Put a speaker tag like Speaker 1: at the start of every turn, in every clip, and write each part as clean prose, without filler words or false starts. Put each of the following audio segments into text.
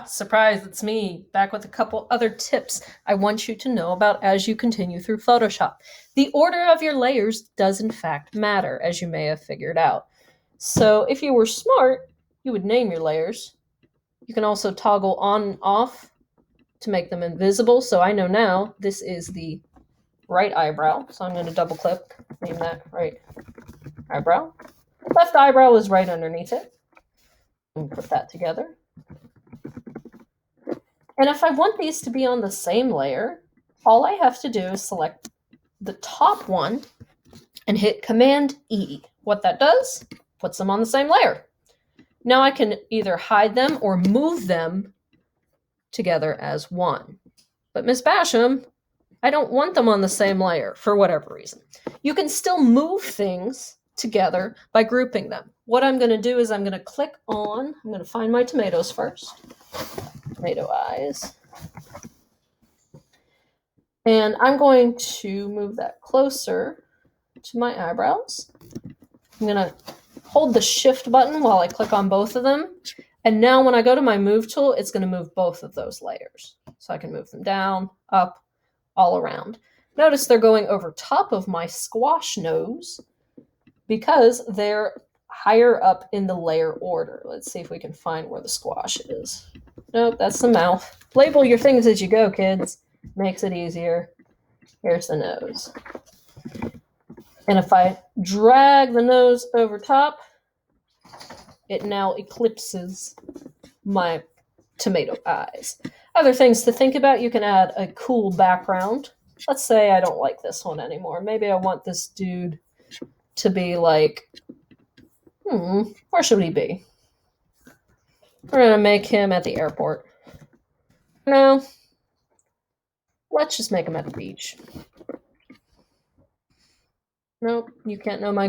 Speaker 1: Surprise, it's me, back with a couple other tips I want you to know about as you continue through Photoshop. The order of your layers does in fact matter, as you may have figured out. So if you were smart, you would name your layers. You can also toggle on and off to make them invisible. So I know now this is the right eyebrow. So I'm going to double click, name that right eyebrow. Left eyebrow is right underneath it. And put that together. And if I want these to be on the same layer, all I have to do is select the top one and hit Command E. What that does, puts them on the same layer. Now I can either hide them or move them together as one. But Miss Basham, I don't want them on the same layer for whatever reason. You can still move things together by grouping them. What I'm going to do is I'm going to click on, I'm going to find my tomatoes first. Tomato eyes. And I'm going to move that closer to my eyebrows. I'm going to hold the Shift button while I click on both of them. And now when I go to my Move tool, it's going to move both of those layers. So I can move them down, up, all around. Notice they're going over top of my squash nose because they're higher up in the layer order. Let's see if we can find where the squash is. Nope, that's the mouth. Label your things as you go, kids. Makes it easier. Here's the nose. And if I drag the nose over top, it now eclipses my tomato eyes. Other things to think about, you can add a cool background. Let's say I don't like this one anymore. Maybe I want this dude to be like, where should he be? We're going to make him at the airport. No. Let's just make him at the beach. Nope, you can't know my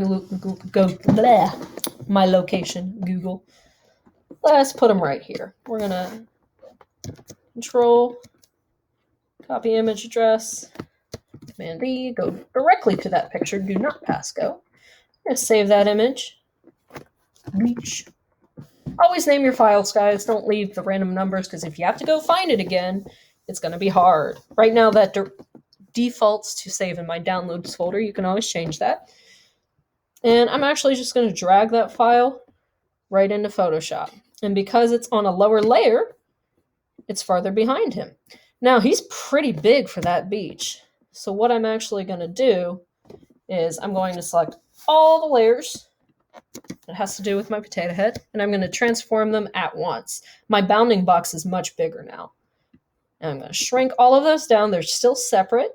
Speaker 1: my location, Google. Let's put him right here. We're going to Control, copy image address, Command D, go directly to that picture, do not pass go. I'm going to save that image. Beach. Always name your files, guys. Don't leave the random numbers, because if you have to go find it again, it's going to be hard. Right now, that defaults to save in my downloads folder. You can always change that. And I'm actually just going to drag that file right into Photoshop. And because it's on a lower layer, it's farther behind him. Now, he's pretty big for that beach. So what I'm actually going to do is I'm going to select all the layers. It has to do with my potato head, and I'm going to transform them at once. My bounding box is much bigger now. And I'm going to shrink all of those down. They're still separate.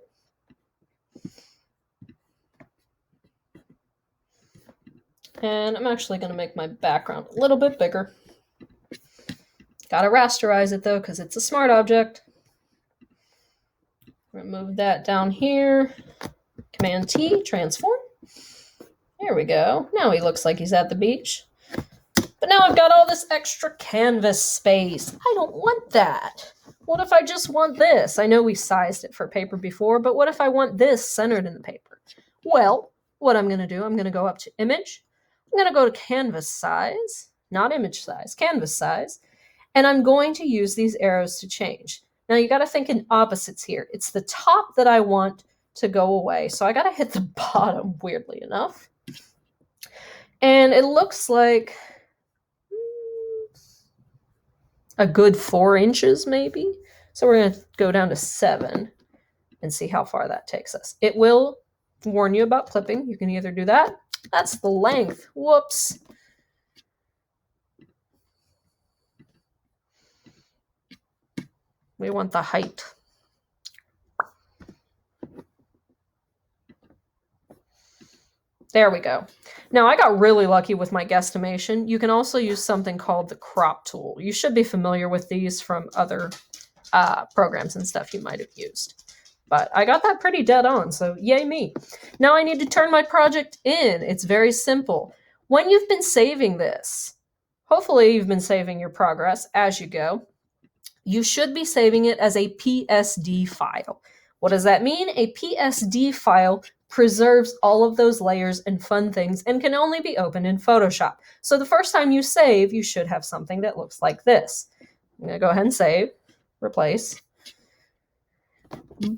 Speaker 1: And I'm actually going to make my background a little bit bigger. Gotta rasterize it though, because it's a smart object. Remove that down here. Command T, transform. There we go. Now he looks like he's at the beach. But now I've got all this extra canvas space. I don't want that. What if I just want this? I know we sized it for paper before, but what if I want this centered in the paper? Well, what I'm going to do, I'm going to go up to Image. I'm going to go to Canvas Size, not Image Size, Canvas Size, and I'm going to use these arrows to change. Now you got to think in opposites here. It's the top that I want to go away, so I got to hit the bottom, weirdly enough. And it looks like a good 4 inches, maybe. So we're going to go down to 7 and see how far that takes us. It will warn you about clipping. You can either do that. That's the length. Whoops. We want the height. There we go. Now, I got really lucky with my guesstimation. You can also use something called the crop tool. You should be familiar with these from other programs and stuff you might have used. But I got that pretty dead on, so yay me. Now I need to turn my project in. It's very simple. When you've been saving this, hopefully you've been saving your progress as you go, you should be saving it as a PSD file. What does that mean? A PSD file preserves all of those layers and fun things and can only be opened in Photoshop. So the first time you save, you should have something that looks like this. I'm going to go ahead and save, replace.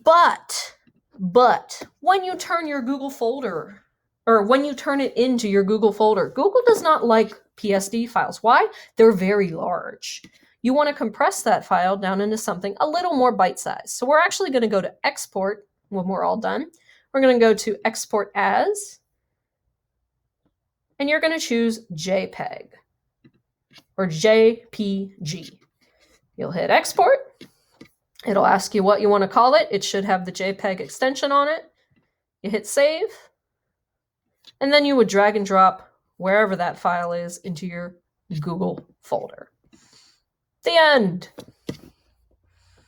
Speaker 1: But when you turn your Google folder, or when you turn it into your Google folder, Google does not like PSD files. Why? They're very large. You want to compress that file down into something a little more bite-sized. So we're actually going to go to export when we're all done. We're going to go to export as, and you're going to choose JPEG or JPG. You'll hit export. It'll ask you what you want to call it. It should have the JPEG extension on it. You hit save, and then you would drag and drop wherever that file is into your Google folder. The end.